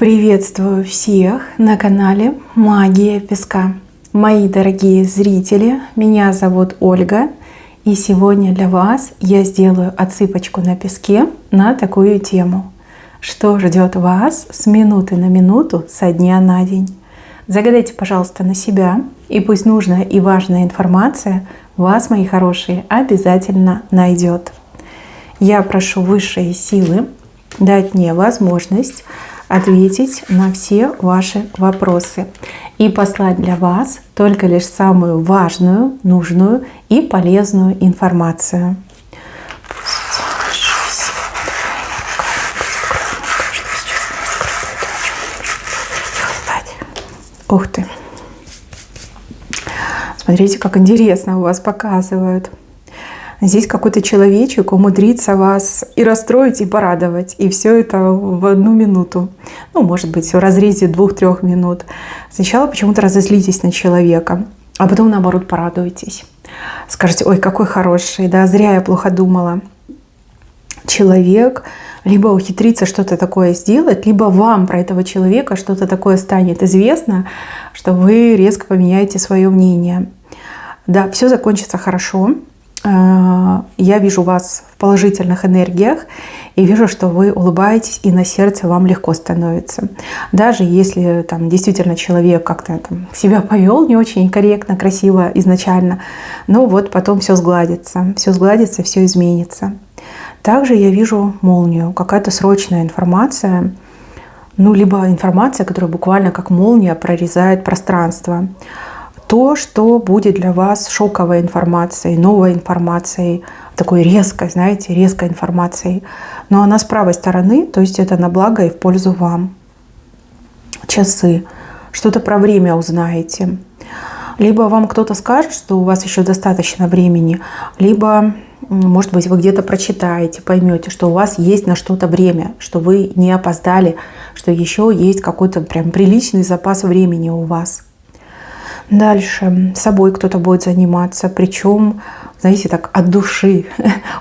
Приветствую всех на канале Магия Песка. Мои дорогие зрители, меня зовут Ольга, и сегодня для вас я сделаю отсыпочку на песке на такую тему. Что ждет вас с минуты на минуту, со дня на день? Загадайте, пожалуйста, на себя, и пусть нужная и важная информация вас, мои хорошие, обязательно найдет. Я прошу высшие силы дать мне возможность ответить на все ваши вопросы и послать для вас только лишь самую важную, нужную и полезную информацию. Ух ты! Смотрите, как интересно у вас показывают. Здесь какой-то человечек умудрится вас и расстроить, и порадовать. И все это в одну минуту. Ну, может быть, в разрезе 2-3 минут. Сначала почему-то разозлитесь на человека, а потом, наоборот, порадуетесь. Скажете: ой, какой хороший, да, зря я плохо думала. Человек либо ухитрится что-то такое сделать, либо вам про этого человека что-то такое станет известно, что вы резко поменяете свое мнение. Да, все закончится хорошо. Я вижу вас в положительных энергиях и вижу, что вы улыбаетесь, и на сердце вам легко становится. Даже если там действительно человек как-то там себя повел не очень корректно, красиво изначально, но вот потом все сгладится, все изменится. Также я вижу молнию, какая-то срочная информация, ну либо информация, которая буквально как молния прорезает пространство. То, что будет для вас шоковой информацией, новой информацией, такой резкой, знаете, резкой информацией. Но она с правой стороны, то есть это на благо и в пользу вам. Часы. Что-то про время узнаете. Либо вам кто-то скажет, что у вас еще достаточно времени, либо, может быть, вы где-то прочитаете, поймете, что у вас есть на что-то время, что вы не опоздали, что еще есть какой-то прям приличный запас времени у вас. Дальше собой кто-то будет заниматься, причем, знаете, так от души.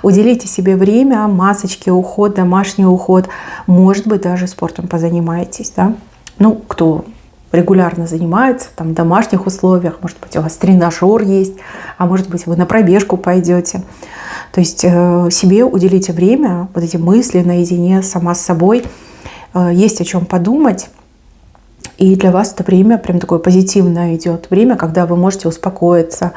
Уделите себе время, масочки, уход, домашний уход. Может быть, даже спортом позанимаетесь, да? Ну, кто регулярно занимается, там, в домашних условиях, может быть, у вас тренажер есть, а может быть, вы на пробежку пойдете. То есть себе уделите время, вот эти мысли наедине сама с собой, есть о чем подумать. И для вас это время прям такое позитивное идет. Время, когда вы можете успокоиться,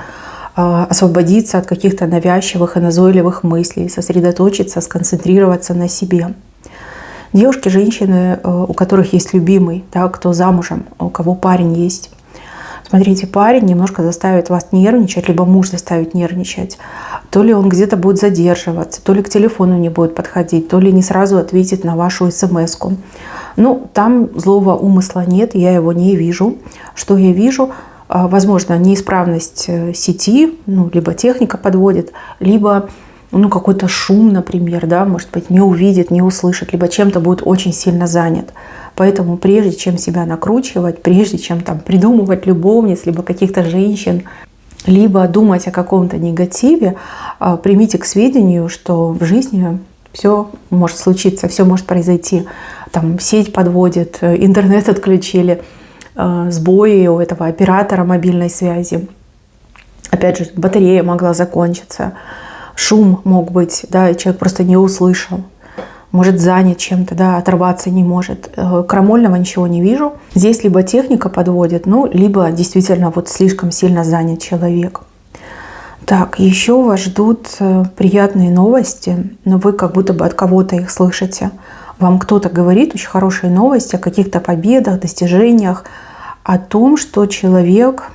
освободиться от каких-то навязчивых и назойливых мыслей, сосредоточиться, сконцентрироваться на себе. Девушки, женщины, у которых есть любимый, да, кто замужем, у кого парень есть. Смотрите, парень немножко заставит вас нервничать, либо муж заставит нервничать. То ли он где-то будет задерживаться, то ли к телефону не будет подходить, то ли не сразу ответит на вашу смс-ку. Ну, там злого умысла нет, я его не вижу. Что я вижу? Возможно, неисправность сети, ну, либо техника подводит, либо какой-то шум, например, да, может быть, не увидит, не услышит, либо чем-то будет очень сильно занят. Поэтому прежде чем себя накручивать, прежде чем там придумывать любовниц, либо каких-то женщин, либо думать о каком-то негативе, примите к сведению, что в жизни все может случиться, все может произойти. Там сеть подводит, интернет отключили, сбои у этого оператора мобильной связи. Опять же, батарея могла закончиться, шум мог быть, да, и человек просто не услышал. Может, занят чем-то, да, оторваться не может. Крамольного ничего не вижу. Здесь либо техника подводит, либо действительно вот слишком сильно занят человек. Так, еще вас ждут приятные новости, но вы как будто бы от кого-то их слышите. Вам кто-то говорит очень хорошие новости о каких-то победах, достижениях, о том, что человек,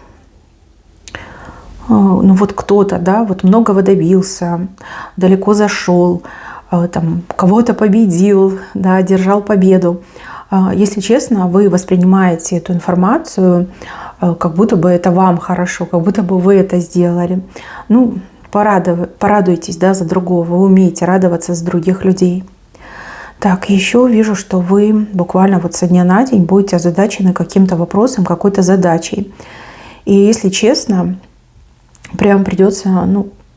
кто-то, да, вот многого добился, далеко зашел, там, кого-то победил, да, одержал победу. Если честно, вы воспринимаете эту информацию, как будто бы это вам хорошо, как будто бы вы это сделали. Порадуйтесь, да, за другого, вы умеете радоваться за других людей. Так, еще вижу, что вы буквально вот со дня на день будете озадачены каким-то вопросом, какой-то задачей. И если честно, прям придется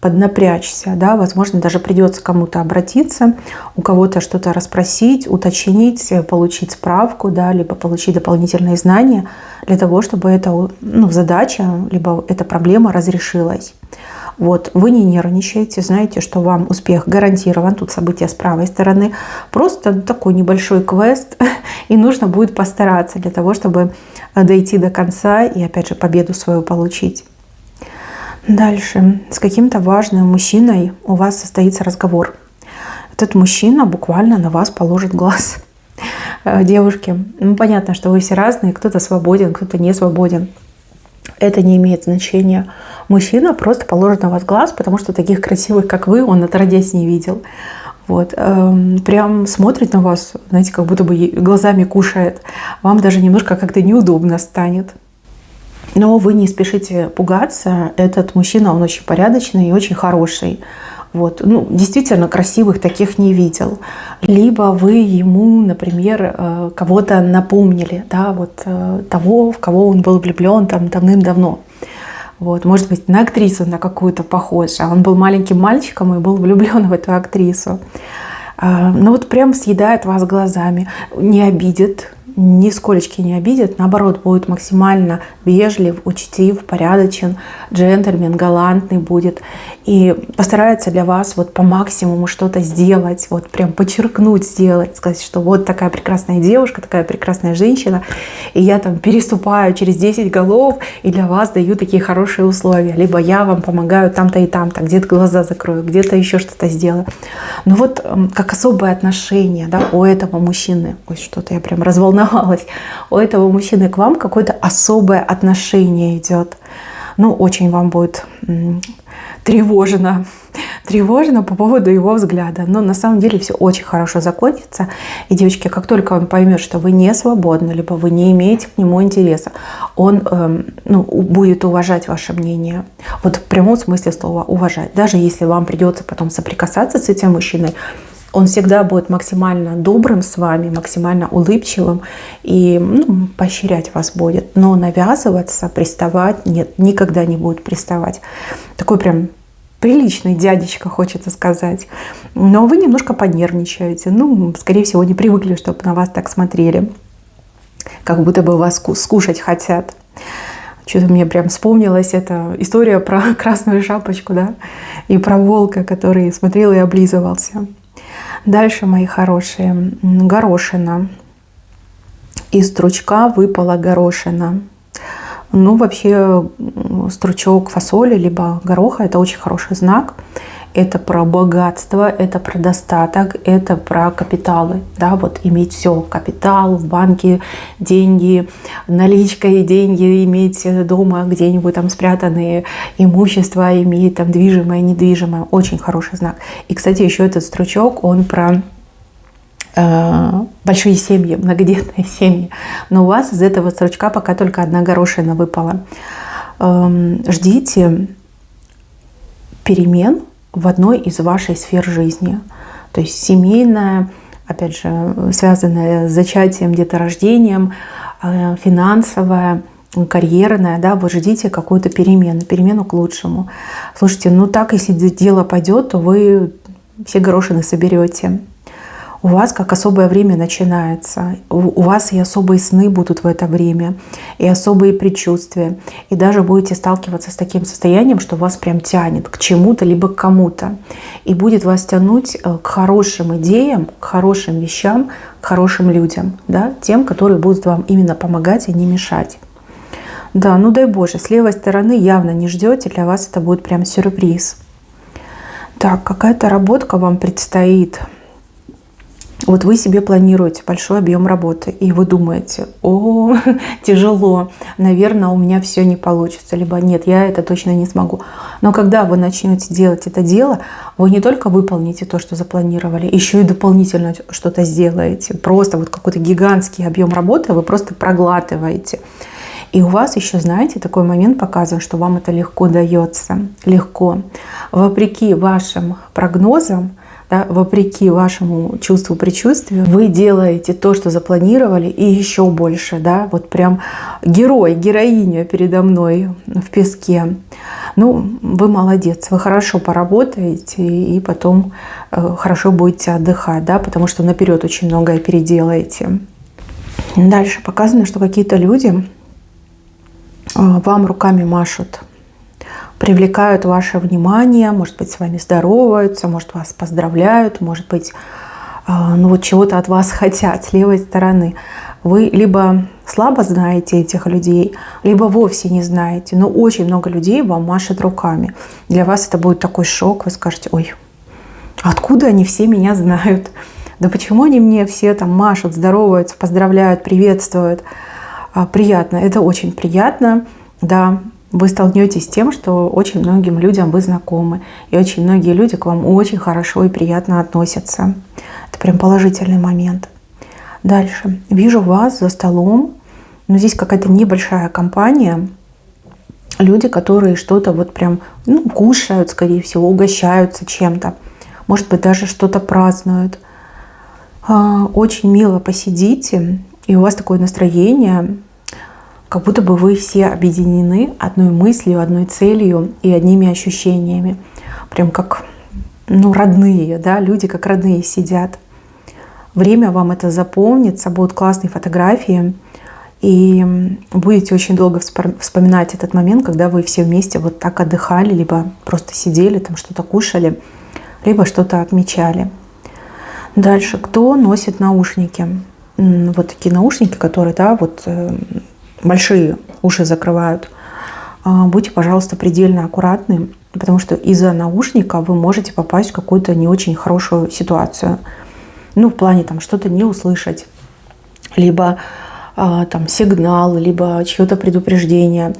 поднапрячься, да, возможно, даже придется кому-то обратиться, у кого-то что-то расспросить, уточнить, получить справку, да, либо получить дополнительные знания для того, чтобы эта задача, либо эта проблема разрешилась. Вот, вы не нервничаете, знаете, что вам успех гарантирован, тут события с правой стороны, просто такой небольшой квест, и нужно будет постараться для того, чтобы дойти до конца и, опять же, победу свою получить. Дальше. С каким-то важным мужчиной у вас состоится разговор. Этот мужчина буквально на вас положит глаз. Девушки, понятно, что вы все разные, кто-то свободен, кто-то не свободен. Это не имеет значения. Мужчина просто положит на вас глаз, потому что таких красивых, как вы, он отродясь не видел. Вот. Прям смотрит на вас, знаете, как будто бы глазами кушает. Вам даже немножко как-то неудобно станет. Но вы не спешите пугаться. Этот мужчина, он очень порядочный и очень хороший. Вот. Действительно, красивых таких не видел. Либо вы ему, например, кого-то напомнили, да, вот того, в кого он был влюблен там давным-давно. Вот. Может быть, на актрису на какую-то похож. А он был маленьким мальчиком и был влюблен в эту актрису. Вот прям съедает вас глазами. Не обидит, нисколечки не обидит. Наоборот, будет максимально вежлив, учтив, порядочен, джентльмен, галантный будет. И постарается для вас вот по максимуму что-то сделать, вот прям подчеркнуть, сделать, сказать, что вот такая прекрасная девушка, такая прекрасная женщина, и я там переступаю через 10 голов, и для вас даю такие хорошие условия. Либо я вам помогаю там-то и там-то, где-то глаза закрою, где-то еще что-то сделаю. Вот как особое отношение, да, у этого мужчины, ой, что-то я прям разволновалась, у этого мужчины к вам какое-то особое отношение идет. Очень вам будет тревожно по поводу его взгляда. Но на самом деле все очень хорошо закончится. И, девочки, как только он поймет, что вы не свободны, либо вы не имеете к нему интереса, он будет уважать ваше мнение. Вот в прямом смысле слова уважать. Даже если вам придется потом соприкасаться с этим мужчиной, он всегда будет максимально добрым с вами, максимально улыбчивым и поощрять вас будет. Но навязываться, приставать, нет, никогда не будет приставать. Такой прям приличный дядечка, хочется сказать. Но вы немножко понервничаете. Скорее всего, не привыкли, чтобы на вас так смотрели. Как будто бы вас скушать хотят. Что-то мне прям вспомнилась эта история про красную шапочку, да, и про волка, который смотрел и облизывался. Дальше, мои хорошие, горошина. Из стручка выпала горошина. Вообще, стручок фасоли, либо гороха – это очень хороший знак. Это про богатство, это про достаток, это про капиталы. Да, вот иметь все, капитал в банке, деньги, наличка и деньги, иметь дома где-нибудь там спрятанные имущества, иметь там движимое, недвижимое. Очень хороший знак. И, кстати, еще этот стручок, он про большие семьи, многодетные семьи. Но у вас из этого стручка пока только одна горошина выпала. Ждите перемен в одной из вашей сфер жизни. То есть семейная, опять же, связанная с зачатием, деторождением, финансовая, карьерная, да, вот ждите какую-то перемену к лучшему. Слушайте, так, если дело пойдет, то вы все горошины соберете. У вас как особое время начинается. У вас и особые сны будут в это время, и особые предчувствия. И даже будете сталкиваться с таким состоянием, что вас прям тянет к чему-то, либо к кому-то. И будет вас тянуть к хорошим идеям, к хорошим вещам, к хорошим людям. Да? Тем, которые будут вам именно помогать, а не мешать. Да, дай Боже, с левой стороны явно не ждете, для вас это будет прям сюрприз. Так, какая-то работка вам предстоит. Вот вы себе планируете большой объем работы, и вы думаете: о, тяжело, наверное, у меня все не получится, либо нет, я это точно не смогу. Но когда вы начнете делать это дело, вы не только выполните то, что запланировали, еще и дополнительно что-то сделаете. Просто вот какой-то гигантский объем работы вы просто проглатываете. И у вас еще, знаете, такой момент показан, что вам это легко дается. Легко. Вопреки вашим прогнозам, да, вопреки вашему чувству, предчувствию, вы делаете то, что запланировали, и еще больше, да, вот прям герой, героиня передо мной в песке. Ну, вы молодец, вы хорошо поработаете и потом хорошо будете отдыхать, да, потому что наперед очень многое переделаете. Дальше показано, что какие-то люди вам руками машут, привлекают ваше внимание, может быть, с вами здороваются, может, вас поздравляют, может быть, ну вот чего-то от вас хотят с левой стороны. Вы либо слабо знаете этих людей, либо вовсе не знаете, но очень много людей вам машет руками. Для вас это будет такой шок, вы скажете: ой, откуда они все меня знают? Да почему они мне все там машут, здороваются, поздравляют, приветствуют? Приятно, это очень приятно, да. Вы столкнетесь с тем, что очень многим людям вы знакомы. И очень многие люди к вам очень хорошо и приятно относятся. Это прям положительный момент. Дальше. Вижу вас за столом. Но здесь какая-то небольшая компания. Люди, которые что-то вот прям кушают, скорее всего, угощаются чем-то. Может быть, даже что-то празднуют. Очень мило посидите. И у вас такое настроение, как будто бы вы все объединены одной мыслью, одной целью и одними ощущениями. Прям как родные, да, люди как родные сидят. Время вам это запомнится, будут классные фотографии. И будете очень долго вспоминать этот момент, когда вы все вместе вот так отдыхали, либо просто сидели, там что-то кушали, либо что-то отмечали. Дальше. Кто носит наушники? Вот такие наушники, которые, да, вот большие уши закрывают. Будьте, пожалуйста, предельно аккуратны, потому что из-за наушника вы можете попасть в какую-то не очень хорошую ситуацию. В плане там что-то не услышать, либо там сигнал, либо чье-то предупреждение.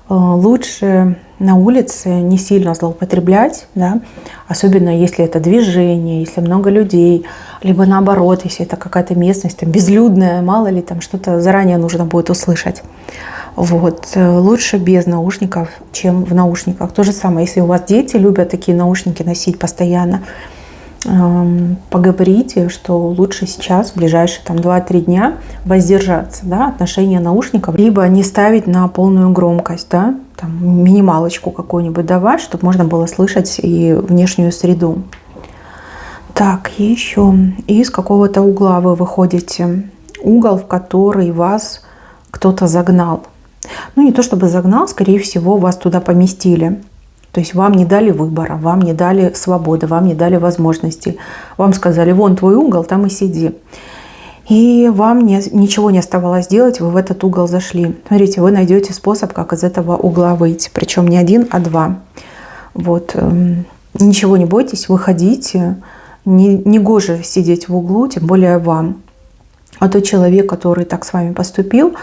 Лучше на улице не сильно злоупотреблять, да? Особенно если это движение, если много людей, либо наоборот, если это какая-то местность там, безлюдная, мало ли там что-то заранее нужно будет услышать. Вот. Лучше без наушников, чем в наушниках. То же самое, если у вас дети любят такие наушники носить постоянно, поговорите, что лучше сейчас, в ближайшие 2-3 дня воздержаться, да, от ношения наушников, либо не ставить на полную громкость, да, там, минималочку какую-нибудь давать, чтобы можно было слышать и внешнюю среду. Так, еще из какого-то угла вы выходите, угол, в который вас кто-то загнал. Не то чтобы загнал, скорее всего, вас туда поместили. То есть вам не дали выбора, вам не дали свободы, вам не дали возможности. Вам сказали: вон твой угол, там и сиди. И вам ничего не оставалось делать, вы в этот угол зашли. Смотрите, вы найдете способ, как из этого угла выйти. Причем не один, а два. Вот. Ничего не бойтесь, выходите. Не гоже сидеть в углу, тем более вам. А тот человек, который так с вами поступил,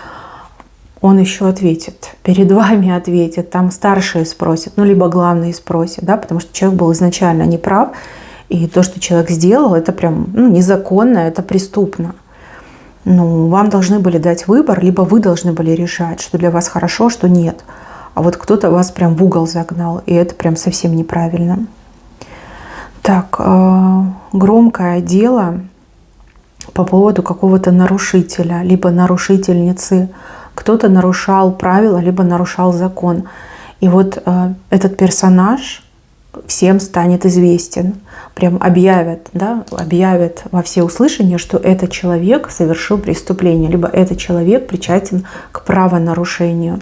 он еще ответит, перед вами ответит, там старшие спросят, либо главные спросят, да, потому что человек был изначально неправ, и то, что человек сделал, это прям незаконно, это преступно. Вам должны были дать выбор, либо вы должны были решать, что для вас хорошо, что нет. А вот кто-то вас прям в угол загнал, и это прям совсем неправильно. Так, громкое дело по поводу какого-то нарушителя, либо нарушительницы. Кто-то нарушал правила, либо нарушал закон. И вот этот персонаж всем станет известен. Прям объявят во всеуслышание, что этот человек совершил преступление, либо этот человек причастен к правонарушению.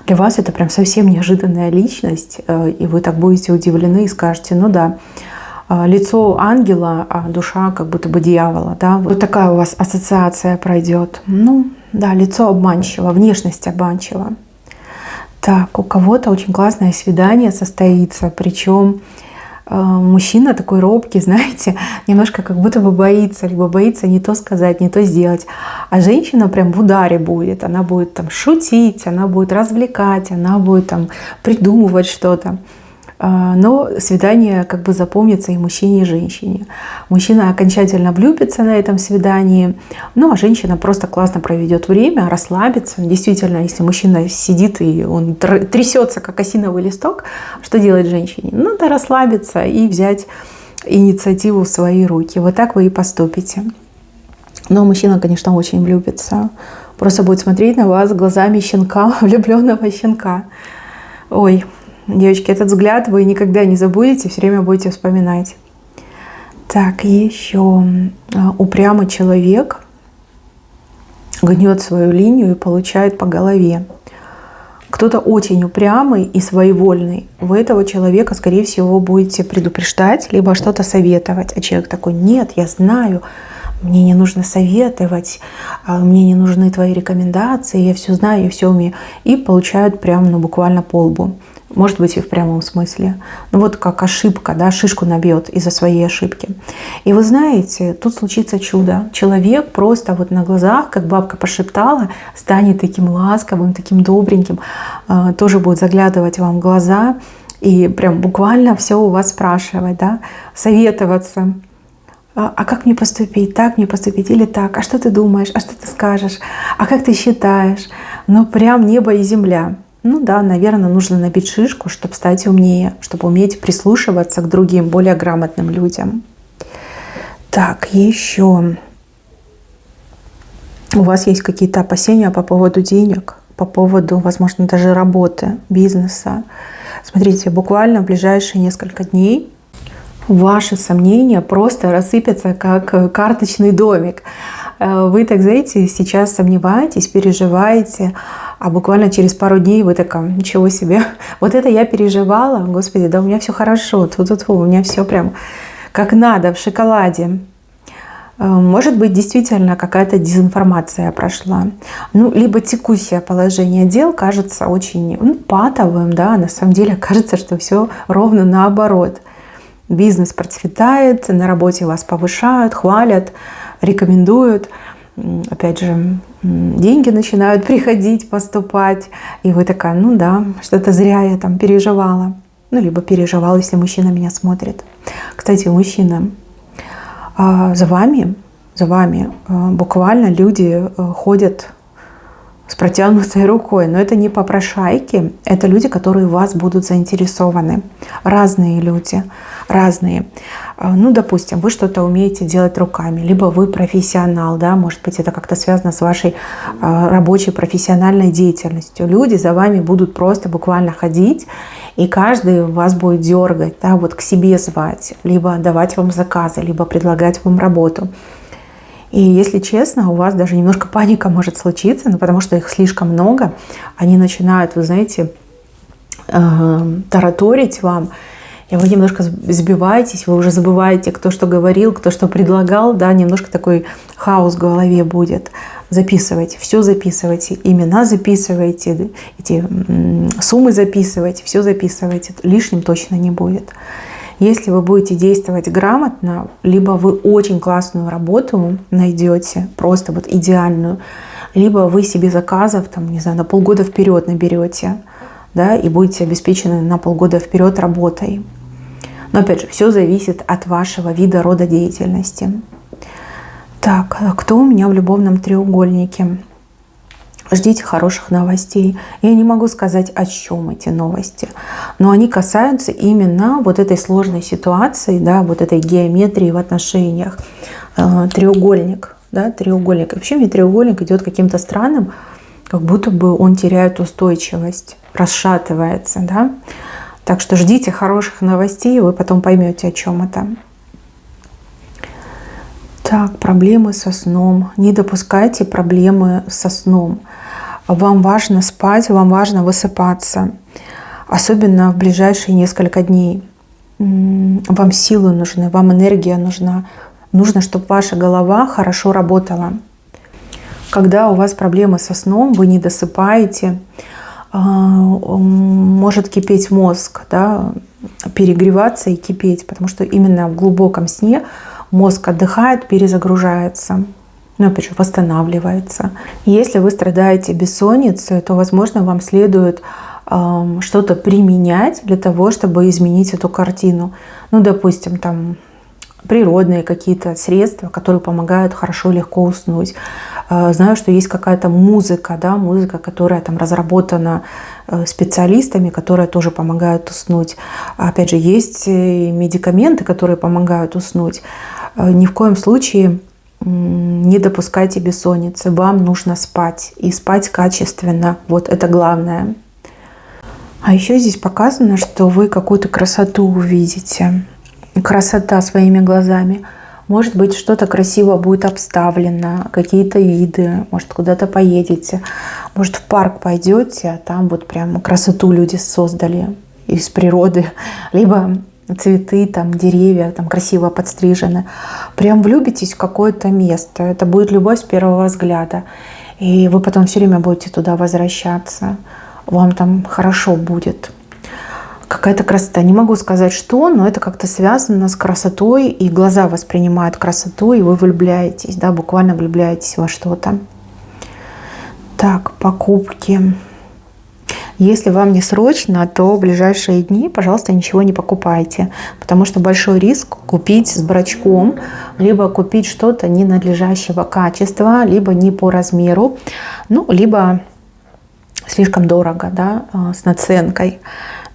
Для вас это прям совсем неожиданная личность, и вы так будете удивлены и скажете: лицо ангела, а душа как будто бы дьявола. Да? Вот такая у вас ассоциация пройдет. Да, лицо обманчиво, внешность обманчива. Так, у кого-то очень классное свидание состоится, причем мужчина такой робкий, знаете, немножко как будто бы боится, либо боится не то сказать, не то сделать. А женщина прям в ударе будет, она будет там шутить, она будет развлекать, она будет там придумывать что-то. Но свидание как бы запомнится и мужчине, и женщине. Мужчина окончательно влюбится на этом свидании, а женщина просто классно проведет время, расслабится. Действительно, если мужчина сидит и он трясется, как осиновый листок, что делать женщине? Надо расслабиться и взять инициативу в свои руки. Вот так вы и поступите. Но мужчина, конечно, очень влюбится. Просто будет смотреть на вас глазами щенка, влюбленного щенка. Ой, девочки, этот взгляд вы никогда не забудете, все время будете вспоминать. Так, еще упрямый человек гнет свою линию и получает по голове. Кто-то очень упрямый и своевольный. Вы этого человека, скорее всего, будете предупреждать, либо что-то советовать. А человек такой: нет, я знаю, мне не нужно советовать, мне не нужны твои рекомендации, я все знаю, я все умею. И получают прям, буквально по лбу. Может быть, и в прямом смысле. Вот как ошибка, да, шишку набьет из-за своей ошибки. И вы знаете, тут случится чудо. Человек просто вот на глазах, как бабка пошептала, станет таким ласковым, таким добреньким, тоже будет заглядывать вам в глаза и прям буквально все у вас спрашивать, да, советоваться. А как мне поступить? Так мне поступить или так? А что ты думаешь? А что ты скажешь? А как ты считаешь? Прям небо и земля. Да, наверное, нужно набить шишку, чтобы стать умнее, чтобы уметь прислушиваться к другим, более грамотным людям. Так, еще. У вас есть какие-то опасения по поводу денег, по поводу, возможно, даже работы, бизнеса. Смотрите, буквально в ближайшие несколько дней ваши сомнения просто рассыпятся, как карточный домик. Вы, так знаете, сейчас сомневаетесь, переживаете, а буквально через пару дней вы такая: ничего себе, вот это я переживала, господи, да у меня все хорошо, у меня все прям как надо, в шоколаде. Может быть, действительно какая-то дезинформация прошла. Либо текущее положение дел кажется очень патовым, да, а на самом деле кажется, что все ровно наоборот. Бизнес процветает, на работе вас повышают, хвалят, рекомендуют. Опять же, деньги начинают приходить, поступать. И вы такая: что-то зря я там переживала. Либо переживал, если мужчина меня смотрит. Кстати, мужчина, за вами буквально люди ходят с протянутой рукой. Но это не попрошайки, это люди, которые в вас будут заинтересованы. Разные люди, разные. Допустим, вы что-то умеете делать руками, либо вы профессионал, да, может быть, это как-то связано с вашей рабочей профессиональной деятельностью. Люди за вами будут просто буквально ходить, и каждый вас будет дергать, да, вот к себе звать, либо давать вам заказы, либо предлагать вам работу. И если честно, у вас даже немножко паника может случиться, потому что их слишком много. Они начинают, вы знаете, тараторить вам, и вы немножко сбиваетесь, вы уже забываете, кто что говорил, кто что предлагал, да, немножко такой хаос в голове будет. Записывайте, все записывайте, имена записывайте, эти суммы записывайте, все записывайте, лишним точно не будет. Если вы будете действовать грамотно, либо вы очень классную работу найдете, просто вот идеальную, либо вы себе заказов, на полгода вперед наберете, да, и будете обеспечены на полгода вперед работой. Но опять же, все зависит от вашего вида, рода деятельности. Так, кто у меня в любовном треугольнике? Ждите хороших новостей. Я не могу сказать, о чем эти новости, но они касаются именно вот этой сложной ситуации, да, вот этой геометрии в отношениях. Треугольник, да, треугольник. Вообще мне треугольник идет каким-то странным, как будто бы он теряет устойчивость, расшатывается, да. Так что ждите хороших новостей, и вы потом поймете, о чем это. Так, проблемы со сном. Не допускайте проблемы со сном. Вам важно спать, вам важно высыпаться. Особенно в ближайшие несколько дней. Вам силы нужны, вам энергия нужна. Нужно, чтобы ваша голова хорошо работала. Когда у вас проблемы со сном, вы не досыпаете, может кипеть мозг, да, перегреваться и кипеть, потому что именно в глубоком сне мозг отдыхает, перезагружается, опять же, восстанавливается. Если вы страдаете бессонницей, то, возможно, вам следует что-то применять для того, чтобы изменить эту картину. Допустим, природные какие-то средства, которые помогают хорошо, легко уснуть. Знаю, что есть какая-то музыка, да, музыка, которая там разработана специалистами, которая тоже помогает уснуть. Опять же, есть медикаменты, которые помогают уснуть. Ни в коем случае не допускайте бессонницы. Вам нужно спать. И спать качественно. Вот это главное. А еще здесь показано, что вы какую-то красоту увидите. Красота своими глазами. Может быть, что-то красиво будет обставлено, какие-то виды, может, куда-то поедете, может, в парк пойдете, а там вот прям красоту люди создали из природы, либо цветы, там, деревья, там красиво подстрижены. Прям влюбитесь в какое-то место. Это будет любовь с первого взгляда. И вы потом все время будете туда возвращаться. Вам там хорошо будет. Какая-то красота. Не могу сказать, что, но это как-то связано с красотой, и глаза воспринимают красоту, и вы влюбляетесь, да, буквально влюбляетесь во что-то. Так, покупки. Если вам не срочно, то в ближайшие дни, пожалуйста, ничего не покупайте, потому что большой риск купить с брачком, либо купить что-то ненадлежащего качества, либо не по размеру, ну, либо слишком дорого, да, с наценкой.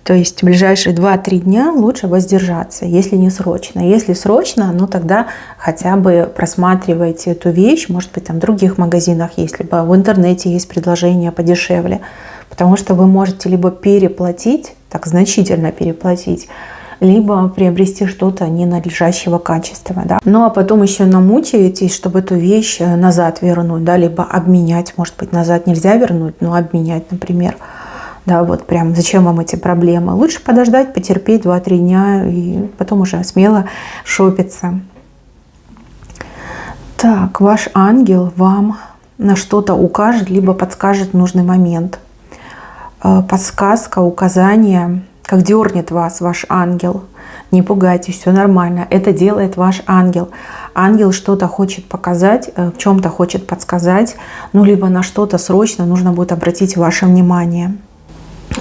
То есть в ближайшие 2-3 дня лучше воздержаться, если не срочно. Если срочно, ну тогда хотя бы просматривайте эту вещь, может быть, там в других магазинах есть, либо в интернете есть предложения подешевле. Потому что вы можете либо переплатить, так значительно переплатить, либо приобрести что-то ненадлежащего качества. Да? Ну а потом еще намучаетесь, чтобы эту вещь назад вернуть, да, либо обменять. Может быть, назад нельзя вернуть, но обменять, например. Да, вот прям зачем вам эти проблемы? Лучше подождать, потерпеть 2-3 дня и потом уже смело шопиться. Так, ваш ангел вам на что-то укажет, либо подскажет в нужный момент. Подсказка, указание, как дернет вас ваш ангел. Не пугайтесь, все нормально. Это делает ваш ангел. Ангел что-то хочет показать, в чем-то хочет подсказать, ну либо на что-то срочно нужно будет обратить ваше внимание.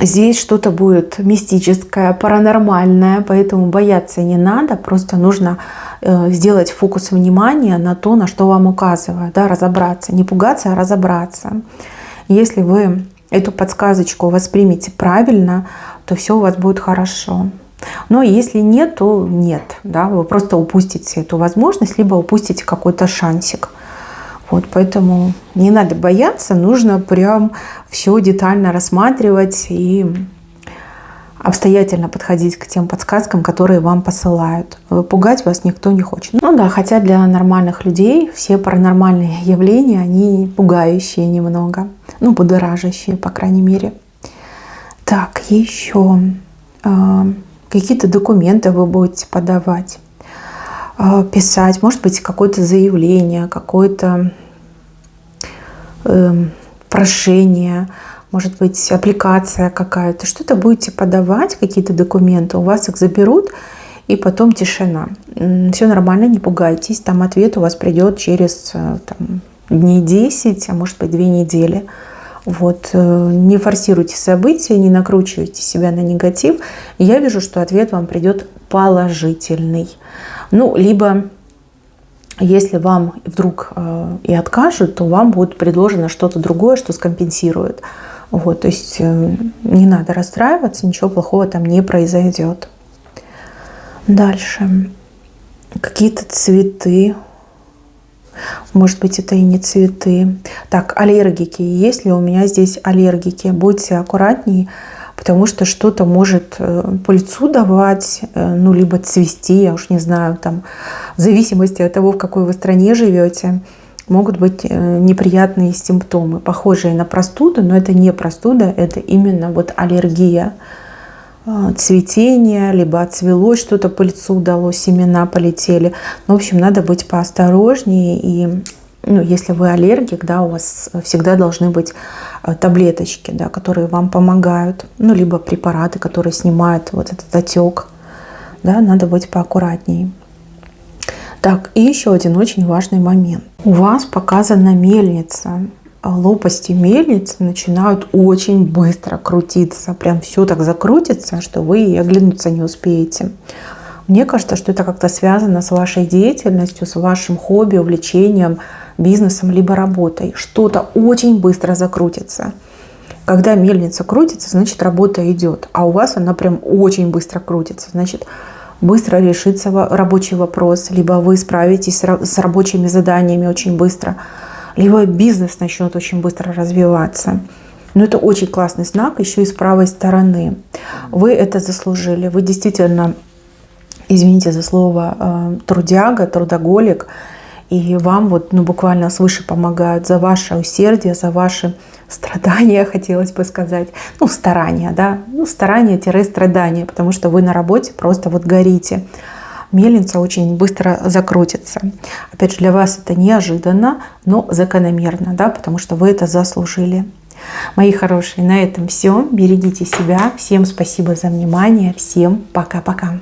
Здесь что-то будет мистическое, паранормальное, поэтому бояться не надо, просто нужно сделать фокус внимания на то, на что вам указывают, да, разобраться. Не пугаться, а разобраться. Если вы эту подсказочку воспримете правильно, то все у вас будет хорошо. Но если нет, то нет. Да, вы просто упустите эту возможность, либо упустите какой-то шансик. Вот, поэтому не надо бояться, нужно прям все детально рассматривать и обстоятельно подходить к тем подсказкам, которые вам посылают. Пугать вас никто не хочет. Ну да, хотя для нормальных людей все паранормальные явления, они пугающие немного. Ну, будоражащие, по крайней мере. Так, еще какие-то документы вы будете подавать, писать, может быть, какое-то заявление, какое-то прошение, может быть, аппликация какая-то. Что-то будете подавать, какие-то документы, у вас их заберут, и потом тишина. Все нормально, не пугайтесь, там ответ у вас придет через дней 10, а может быть 2 недели. Вот. Не форсируйте события, не накручивайте себя на негатив. Я вижу, что ответ вам придет положительный. Ну, либо, если вам вдруг и откажут, то вам будет предложено что-то другое, что скомпенсирует. Вот, то есть не надо расстраиваться, ничего плохого там не произойдет. Дальше. Какие-то цветы. Может быть, это и не цветы. Так, аллергики. Есть ли у меня здесь аллергики? Будьте аккуратнее, потому что что-то может по лицу давать, ну, либо цвести, я уж не знаю, там, в зависимости от того, в какой вы стране живете, могут быть неприятные симптомы, похожие на простуду, но это не простуда, это именно вот аллергия. Цветение, либо отцвело что-то по лицу, дало, семена полетели. Ну, в общем, надо быть поосторожнее. И ну, если вы аллергик, да, у вас всегда должны быть таблеточки, да, которые вам помогают. Ну, либо препараты, которые снимают вот этот отек. Да, надо быть поаккуратнее. Так, и еще один очень важный момент. У вас показана мельница. Лопасти мельницы начинают очень быстро крутиться. Прям все так закрутится, что вы и оглянуться не успеете. Мне кажется, что это как-то связано с вашей деятельностью, с вашим хобби, увлечением, бизнесом, либо работой. Что-то очень быстро закрутится. Когда мельница крутится, значит, работа идет. А у вас она прям очень быстро крутится. Значит, быстро решится рабочий вопрос, либо вы справитесь с рабочими заданиями очень быстро, либо бизнес начнет очень быстро развиваться. Но это очень классный знак еще и с правой стороны. Вы это заслужили. Вы действительно, извините за слово, трудяга, трудоголик. И вам вот, буквально свыше помогают за ваше усердие, за ваши страдания, хотелось бы сказать. Старания, да. Старания-страдания, потому что вы на работе просто вот горите. Мельница очень быстро закрутится. Опять же, для вас это неожиданно, но закономерно, да, потому что вы это заслужили. Мои хорошие, на этом все. Берегите себя. Всем спасибо за внимание. Всем пока-пока.